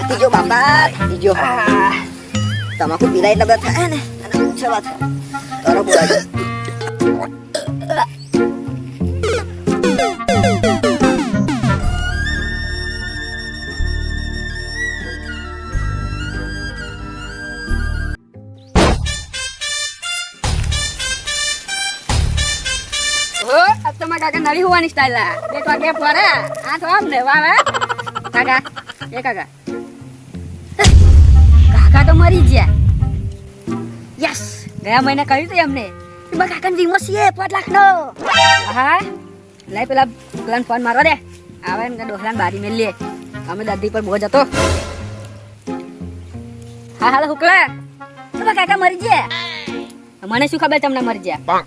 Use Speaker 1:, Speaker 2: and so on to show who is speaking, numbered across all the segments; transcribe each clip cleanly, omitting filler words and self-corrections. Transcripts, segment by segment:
Speaker 1: થાકી ગયો બાપા, થાકી ગયો. તમાકુ પીલા એટલે બધા થાય ને અને ઉછળવા થાય તારો બોલાય.
Speaker 2: કાકા નળી હોવાની સ્ટાઈલ આ 2 વાગે ફરે 8 વાગ ને વાહ કાકા એ કાકા કાકા તો મરી ગયા. યસ ગયા મહિને કહ્યું તું એમને કે બા કાકાને વીમો છે 5 લાખનો. હા લઈ પેલા ફોન મારવા દે આવે ને ડોહલાને બારી મેલ લે અમે દાદી પર બોજ હતો. હા હાલો હુકલા તો બા કાકા મરી ગયા. મને શું ખબર તમને મરી ગયા.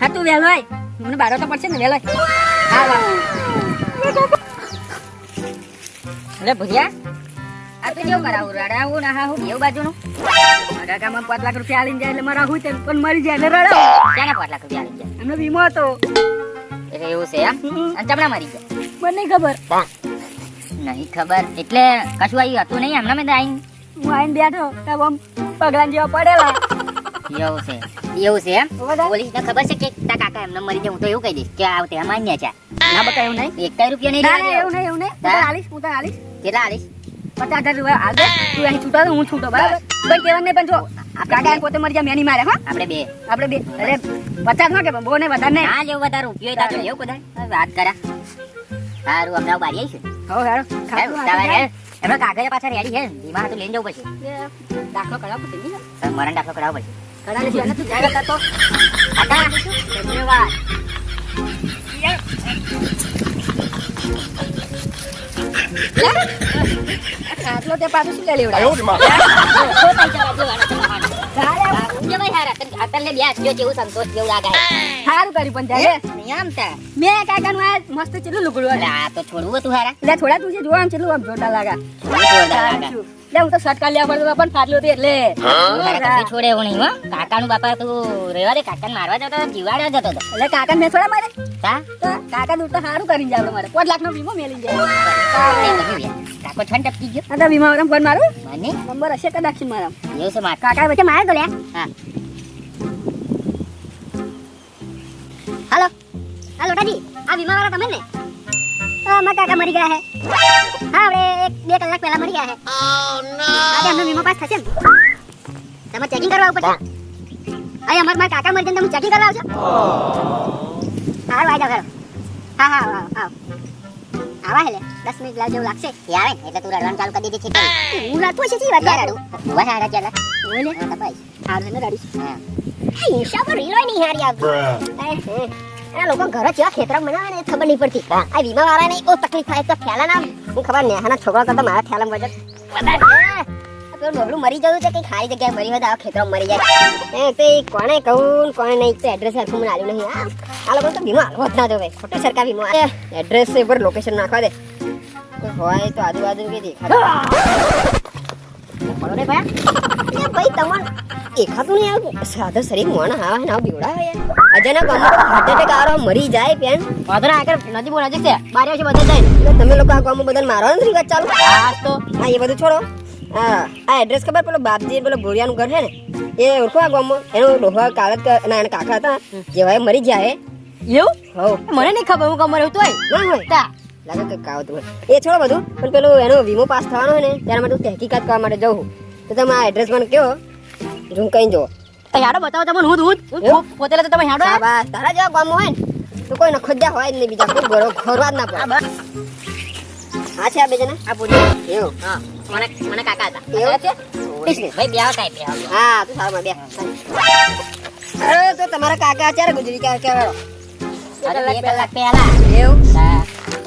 Speaker 2: હા તું વહેલો આય મને બારો તો પડશે ને વેલો. હા અરે ભૂરિયા આ તો કેવું કરાવું રડાવું ના હા હું એવું બાજુનું કાકામાં 5 લાખ રૂપિયા આલીને જાય એટલે મારા હું પણ મરી જાય એટલે રડાવું. ક્યાંના 5 લાખ રૂપિયા આલી જાય? એમનો વીમો હતો. એટલે એવું છે એમ? અને ચમડા મરી ગયા? મને નહીં ખબર. નહીં ખબર એટલે કશું આવ્યું હતું નહીં એમના મેં આવીને હું આવીને બેઠો તબ આમ પગલાં જેવા પડેલા. એવું છે એમ? પોલીસને ખબર છે કે તા કાકા એમને મરી જાય હું તો એવું કહી દઈશ કે આવતે માન્ય છે. ના બકા એવું નહીં 1 રૂપિયા નહીં. એવું નહીં હું તો આલીશ. કેટલા આલીશ? 50,000 રૂપિયા હાલ દે. તું અહીં છૂટો હું છૂટો બરાબર. કોઈ કહેવાનું નહીં પણ જો કાકા પોતે મરી જાય મેની મારે. હા આપણે બે અરે 50 માં કે બોને વધારે નહીં. હા જેવું વધારે ઉપયોગ થાય એવું કદાચ વાત કરા. સારું હમણાં બારી આવીશું. હો હેડો એમનો કાગળ પાછા રેડી છે ધીમા તો લઈને જવું પડશે. દાખલો કરાવવો પડશે મરણ દાખલો કરાવવો પડશે. કરાલે છે તું જાય તો કાકા ધન્યવાદ. આટલો તે પાછું શું લે લેવડા સારું કર્યું પણ જાય મેં કાકાનું આ મસ્ત ચેલું લુગડું તો છોડવું હતું હારા એટલે થોડા તું છે જોવા આમ ચેલું આમ જોરદાર લાગે. હું તો શર્ટ કાઢી પડતો પણ ફાટલો હતી એટલે છોડે એવું નહીં. કાકાનું બાપા તું રેવા દે કાકાને મારવા જતો જીવાડવા જતો હતો એટલે કાકા મેં થોડા મારે કાકા દૂર તો સારું કરીને જાય મારે 5 લાખનો વીમો મેલી જાય. કાકો છન ટપકી ગયો આ વીમા વાળા ફોન મારું મને નંબર હશે કદાચ મારા એવું છે માર કાકા વચ્ચે મારે તો લે. હા હાલો હાલો દાદી આ વીમા વાળા તમે ને મારા કાકા મરી ગયા હે. હા હવે 1-2 કલાક પહેલા મરી ગયા હે. આજે અમને વીમો પાસ થશે ને તમે ચેકિંગ કરવા ઉપર અહીં મારા કાકા મરી જાય તમે ચેકિંગ કરવા આવજો. સારું આવી જાવ હા આવા હેલે 10 મિનિટ જેવું લાગશે આવે એટલે તું રડવાનું ચાલુ કરી દીધી છે. હું રાતું છે વાત રડું બસ હારા ચાલે બોલે હા ભાઈ હાર ને રડી હા ઈશા પર રીલો નહીં હારી આવતી. આ લોકો ઘર ચેવા ખેતરા બનાવે ને ખબર નહીં પડતી. આ વીમા વાળા ને ઓ તકલીફ થાય તો ઠેલા ના હું ખબર ને હાના છોકરા કરતા મારા ઠેલા વજન તો ડોબલું મરી જવું છે કે ખાલી જગ્યાએ મરી હોય તો આ ખેતરા મરી જાય તે કોણે કહું કોણે નહીં તો એડ્રેસ હરખું મને આલ્યું નહીં. આ લોકો તો વીમા હાલવો જ ના દેવે ખોટો સરકાર વીમો એડ્રેસ પર લોકેશન નાખવા દે હોય તો આજુબાજુ કે દેખાડો રે ભાઈ ભાઈ તમને દેખાતું નહીં આવું સાદો શરીર મોણા હા ના બીવડા હોય અજાના ગામમાં હાર્ટ એટેક આરો મરી જાય પેન વાદરા આગળ નજીક છે બારે છે બધા જાય તમે લોકો આ ગામમાં બધાને મારવાનું નથી વાત ચાલુ. હા તો હા એ બધું છોડો. આ એડ્રેસ ખબર પેલો બાપજી પેલો ભોળિયાનું ઘર છે ને એ ઓળખો આ ગામમાં એનો ડોહા કાળત ના એના કાકા હતા જેવા મરી જાય એવું હો મને નહીં ખબર હું કમર એવું તો ના હોય તા લાગે કે કાવત હોય એ છોડો બધું પણ પેલો એનો વીમો પાસ થવાનો હોય ને ત્યારે માટે તહેકીકાત કરવા માટે જવું તો તમે આ એડ્રેસ મને કહો હું કઈ જો હેડો બતાવો તમને હું પોતે તો તમે હેડો બસ તારા જેવા ગામમાં હોય ને તો કોઈ નખોદ્યા હોય જ નહીં બીજા કોઈ ઘરવા જ ના પડે. હા છે આ બે જણા આ પૂરી એવું હા મને કાકા હતા એવું છે ભાઈ બે આવતા હા તું સારું બે અરે તો તમારા કાકા અત્યારે ગુજરી કેવાળો 2 કલાક પહેલા એવું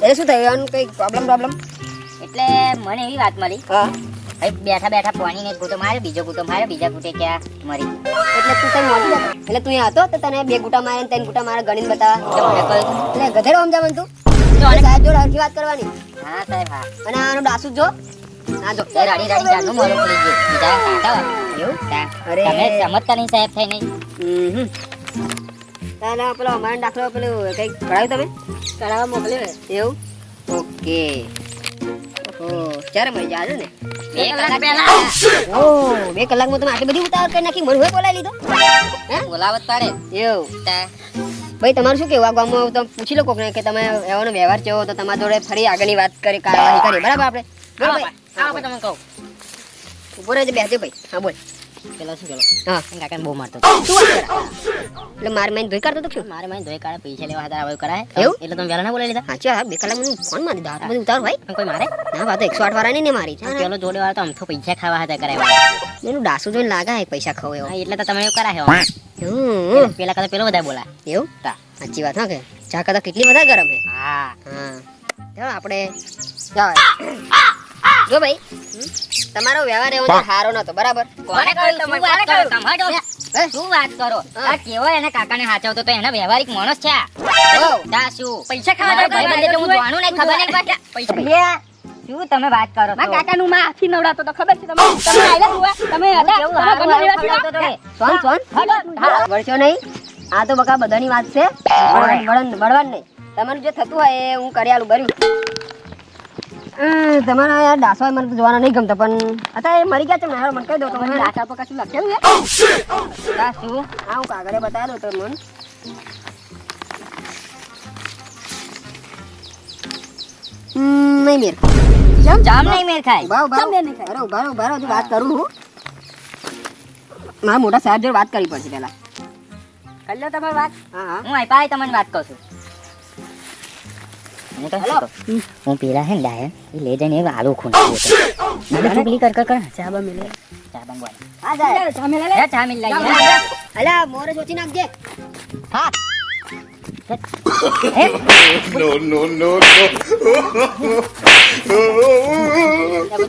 Speaker 2: એટલે શું થયું એનું કઈ પ્રોબ્લેમ એટલે મને એવી વાત મળી બેઠા પાણી ને ગુટો માર્યો બીજો ગુટો માર્યો બીજા ગુટે ક્યાં મરી એટલે તું તને મોટી જતો એટલે તું અહીંયા હતો તો તને 2 ગુટા મારે ને 3 ગુટા મારે ગણીને બતાવા એટલે ગધેડો સમજાવન તું સાહેબ જોડે હરખી વાત કરવાની. હા સાહેબ હા અને આનો ડાસુ જો હા જો રાડી જાનું મોરો પડી ગયો બીજા કાકા એવું અરે તમે સમજતા નહીં સાહેબ થઈ નહીં તાલા પેલો અમારો દાખલો પેલો કઈ કરાવ્યું તમે કરાવવા મોકલ્યો એવું ઓકે ક્યારે મળી જાય ને
Speaker 3: 2 કલાક પહેલા
Speaker 2: ઓ 2 કલાકમાં તમે આટલી બધી ઉતાવળ કરી નાખી મને બોલાવી લીધો હે
Speaker 3: બોલાવત પાડે
Speaker 2: એવું
Speaker 3: તા
Speaker 2: ભાઈ તમારું શું કેવું આ ગામમાં તમે પૂછી લો કોકને કે તમે એવાનો વ્યવહાર કેવો તો તમારા જોડે ફરી આગળની વાત કરી કાર્યવાહી કરી બરાબર આપણે બોલો ભાઈ
Speaker 3: આવો તમે કહો
Speaker 2: ઉભો રહેજે બેસજો ભાઈ હા બોલ
Speaker 3: પેલો શું પેલો
Speaker 2: હા
Speaker 3: કાકાને બહુ મારતો
Speaker 2: શું વાત કરે એટલે માર માઈને ધોઈ કાઢતો તો શું
Speaker 3: મારે મને ધોઈ કાઢે પૈસા લેવા હતા આવું કરાય
Speaker 2: એવું?
Speaker 3: એટલે તમે વેલા ના બોલાવી લીધા
Speaker 2: સાચું હા 2 કલાક મને ફોન માં દીધા હાથ બધું ઉતાર ભાઈ
Speaker 3: પણ કોઈ મારે
Speaker 2: ના વાત 108 વાળાની ને મારી છે
Speaker 3: પેલો જોડે વાળો તો આમ તો પૈસા ખાવા હતા કરાય
Speaker 2: એનું ડાસુ જોઈને લાગે હે પૈસા ખાવ એવો
Speaker 3: એટલે તો તમે એવું કરાય પેલા કરતા પેલો વધારે બોલા
Speaker 2: એવું સાચી વાત હા કે ચા કરતા કેટલી વધારે ગરમ હે
Speaker 3: હા
Speaker 2: હા ચાલો આપણે જો ભાઈ તમારો વ્યવહાર એવો સારો નતો બરાબર
Speaker 3: કોને કહ્યું તમે વાત કરો તમારો શું વાત કરો આ કેવો એને કાકાને હાચવતો તો એના વ્યવહારિક માણસ છે
Speaker 2: ઓ
Speaker 3: તા શું પૈસા ખાવા ભાઈ બંને તો હું જોવાનું નહીં ખબર નહીં પડે પૈસા શું તમે વાત કરો છો
Speaker 4: કાકાનું માં આખી નવડાતો તો ખબર છે તમે આયલા જોવા તમે હતા
Speaker 3: કેવું હારું હારું ખવડાવતો તો એ.
Speaker 2: સોન વળશો નહીં આ તો બકા બધાની વાત છે બળવાન નહીં તમારું જે થતું હોય એ હું કરી આલું ભર્યું તમારા યાર ડાસો મને તો જોવાના નહીં ગમતા પણ અત્યારે એ મરી ગયા છે ને મને કહી દો તો મને ડાસા પર કશું લખેલું છે
Speaker 3: તા શું
Speaker 2: હા હું કાગળે બતાવી દઉં તો મને નહીં મેર
Speaker 3: જામ નહીં મેર ખાય
Speaker 2: ઉભા રહો વાત કરું હું મારા મોટા સાહેબ જોડે વાત કરવી પડશે પેલા
Speaker 3: કરી લો તમારી વાત
Speaker 2: હા હા
Speaker 3: હું આઈ તમને વાત કહું છું હું તો શું કહું? હું પેલા હે ને ડાયન એ લઈ જઈને એક આલુ ખૂન મને ચુગલી કર કર કર ચાબા મિલે ચાબા બોલ
Speaker 2: હા જાય
Speaker 3: હે ચા મિલ લાઈ
Speaker 2: અલા મોરે સોચી નાખજે
Speaker 3: હા
Speaker 5: No, no, no, no.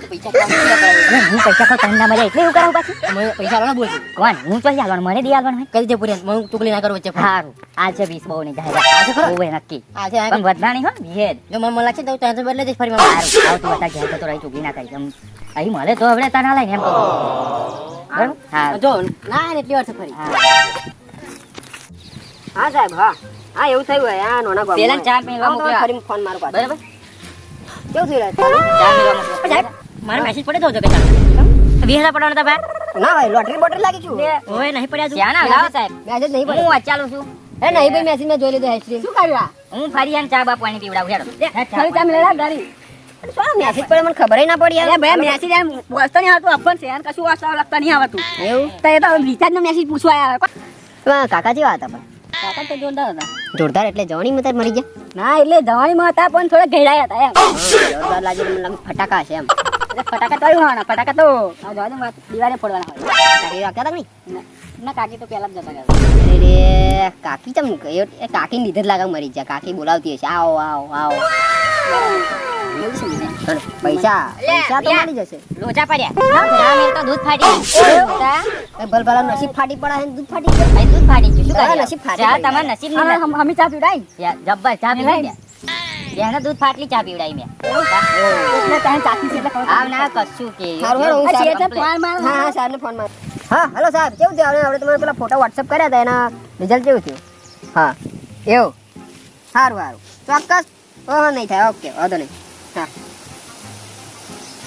Speaker 3: પૈસા હું પૈસા ખાવ તમને ના મજા એટલે એવું કરાવું પાછું મને પૈસા આલવાના બોલ કોણ હું તો હાલવાનું મને દી હાલવાનું કઈ દે પૂરી હું ચુગલી ના કરું વચ્ચે સારું આ છે 20 બહુ નહીં જાય આ ખરો ઓવે નક્કી
Speaker 2: આ છે
Speaker 3: પણ વધના નહીં હો વિહેદ જો મને લાગશે તો ત્યાં બદલે જ ફરી સારું આવતું હતા ઘેર જતો રહી ચુગલી ના કરી એમ અહીં મળે તો હવે તને લઈને એમ કહું બરાબર હા
Speaker 2: જો ના એટલી વાર છે ફરી હા સાહેબ હા હા એવું થયું હોય આ નોના ગામ
Speaker 3: પેલા ચા પીવા મોકલ્યા.
Speaker 2: ફરી ફોન મારો પાછો
Speaker 3: બરાબર
Speaker 2: કેવું થયું રે
Speaker 3: ચા પીવા મોકલ્યા. સાહેબ મારો મેસેજ પડ્યો હતો કે ચાલ 20,000 પડવાનો હતા ભાઈ
Speaker 2: ના ભાઈ લોટરી બોટરી લાગી છું
Speaker 3: ઓય નહીં પડ્યા ક્યાં ના લાવો સાહેબ
Speaker 2: મેસેજ નહીં
Speaker 3: હું
Speaker 2: પડ્યો
Speaker 3: વાંચાલું છું
Speaker 2: એ નહીં ભાઈ મેસેજ મેં જોઈ લીધો હિસ્ટ્રી શું કર્યું
Speaker 3: હું ફરી આને ચા બાપ પાણી પીવડાવું હેડો
Speaker 4: ફરી તમે લેલા ગાડી
Speaker 2: શું મેસેજ પડે મને ખબર ના પડી
Speaker 4: અરે ભાઈ મેસેજ એમ વાંચતો નહીં આવતું અફન છે એને કશું વાંચતા લખતા નહીં આવતું
Speaker 2: એવું
Speaker 4: તો એ તો રિચાર્જ નો મેસેજ પૂછવા આવ્યા
Speaker 2: કાકા જેવા હતા પણ
Speaker 4: કાકા તો જોરદાર હતા
Speaker 2: જોરદાર એટલે જવાની મત મરી ગયા
Speaker 4: ના એટલે જવાનીમાં હતા પણ થોડા ઘેડાયા હતા એમ
Speaker 2: જોરદાર લાગે મને લાગે ફટાકા છે એમ
Speaker 4: એટલે ફટાકા તો હોવાના ફટાકા તો આ જવા દે વાત દિવાલે ફોડવાના હોય
Speaker 2: કાકી રાખ્યા હતા કે નહીં
Speaker 4: ના કાકી તો પહેલા જ જતા ગયા
Speaker 2: અરે કાકી ચમ ગયો એ કાકી લીધે જ લાગે મરી ગયા કાકી બોલાવતી હશે આવો આવો આવો ચાલો, પૈસા પૈસા તો મળી જશે
Speaker 3: લોચા પડ્યા ચા મેલ તો દૂધ ફાટી ગયું.
Speaker 2: ભલ ભલા નસીબ ફાટી પડે છે ને દૂધ ફાટી ગયું
Speaker 3: ભાઈ દૂધ ફાટી ગયું શું
Speaker 2: તારા
Speaker 3: કરીએ?
Speaker 2: નસીબ ફાટી
Speaker 3: ચા
Speaker 2: ગયું.
Speaker 3: તમારા નસીબ નહીં લાગે.
Speaker 4: હમી ચા પીવડાઈ
Speaker 3: યા, જબ્બર ચા પીવડાવી દે. એને દૂધ ફાટલી ચા પીવડાવી મેં
Speaker 4: એટલે ત્યાં ચાખી છે એટલે ખબર
Speaker 3: આવ ના કશું કે
Speaker 2: સારું હેડો, હું
Speaker 4: આ
Speaker 2: સાહેબ-
Speaker 4: છે એટલે ફોન માર
Speaker 2: હા હા સાહેબને ફોન માર હા હેલો સાહેબ કેવું થયું આપણે તમારે પેલા ફોટા વોટ્સઅપ કર્યા હતા એના રિઝલ્ટ કેવું થયું હા એવું સારું સારું ચોક્કસ હા નહીં થાય ઓકે વાંધો નહીં હા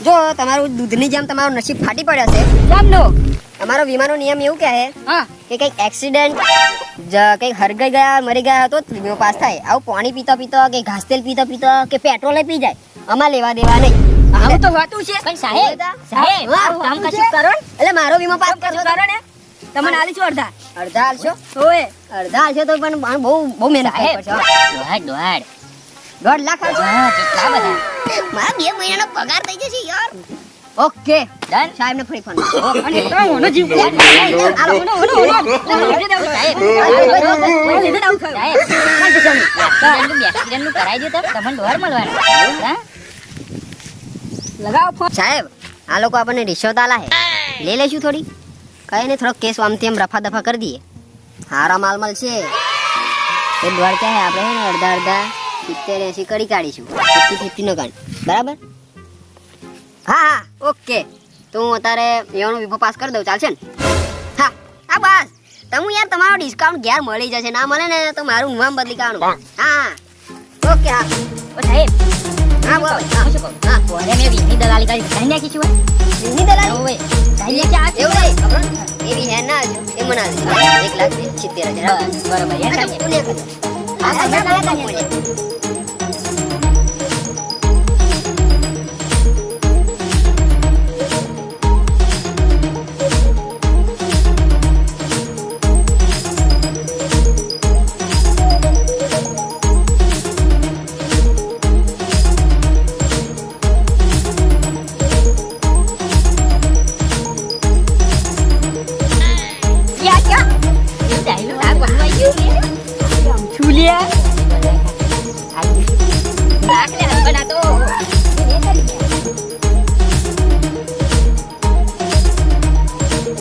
Speaker 2: જો તમારું દૂધની જેમ તમારું નસીબ ફાટી પડ્યા છે
Speaker 4: કેમનો
Speaker 2: અમારો વીમાનો નિયમ એવું કહે
Speaker 4: હા
Speaker 2: કે કંઈક એક્સિડન્ટ કંઈક હરગાઈ ગયા મરી ગયા તો જ વીમો પાસ થાય આવું પાણી પીતો પીતો કે ઘાસ તેલ પીતો પીતો કે પેટ્રોલ પી જાય આમાં લેવા દેવા નહીં
Speaker 4: આવું તો હોતું છે
Speaker 3: પણ સાહેબ સાહેબ
Speaker 2: હા,
Speaker 3: આવું કામ કશું કરો ને
Speaker 2: એટલે મારો વીમો પાસ કરશો
Speaker 4: કરો ને તમને આલી છું અડધા
Speaker 2: અડધા હાલશો
Speaker 4: હોય
Speaker 2: અડધા હાલશો તો પણ બહુ બહુ મહેનત કરવી પડશે હો.
Speaker 3: દોઢ
Speaker 2: 1.5 લાખ હાલશો
Speaker 3: હા કેટલા બધા
Speaker 2: મારા 2 મહિનાનો પગાર થઈ જશે યાર ઓકે
Speaker 3: ડન
Speaker 2: સાહેબ ને ફરી ફોન
Speaker 4: અને એટલો મોનો જીવ
Speaker 2: હાલો, ઓનો, ઓનો, ઓનો.
Speaker 3: એક્સિડન્ટનું કરાવી દો તો તમને દોઢ મળવાના હા
Speaker 4: લગાવો ફોન
Speaker 2: સાહેબ આ લોકો આપણને રિશ્વત આલા હે લઈ લઈશું થોડી કઈ નહીં થોડો કેસ આમથી એમ રફા દફા કરી દઈએ હારા માલ મળશે એ દ્વાર ક્યાં હે આપણે હે ને અડધા અડધા 70-80 કરી કાઢીશું 50-50 નો કાઢ બરાબર હા હા ઓકે તો હું અત્યારે એવાનો વિભો પાસ કરી દઉં ચાલશે ને હા હા બસ તમે યાર તમારો ડિસ્કાઉન્ટ ઘેર મળી જશે ના મળે ને તો મારું નામ બદલી કાઢું હા ઓકે હા
Speaker 3: ઓ સાહેબ
Speaker 2: હા બોલ હા શું કહું હા
Speaker 3: બોલે મેં વીસની દલાલી કરી કઈ નાખી છું
Speaker 2: વીસની દલાલી
Speaker 3: ઓવે કઈ લે કે આ
Speaker 2: એવું નહીં ખબર એવી હે ના એ મને આવી 1,70,000
Speaker 3: બરોબર યાર કાંઈ
Speaker 2: તું લે કર આ તમે ના બોલે
Speaker 3: ડાયલોગ આ બોલવા ગયું છુલિયા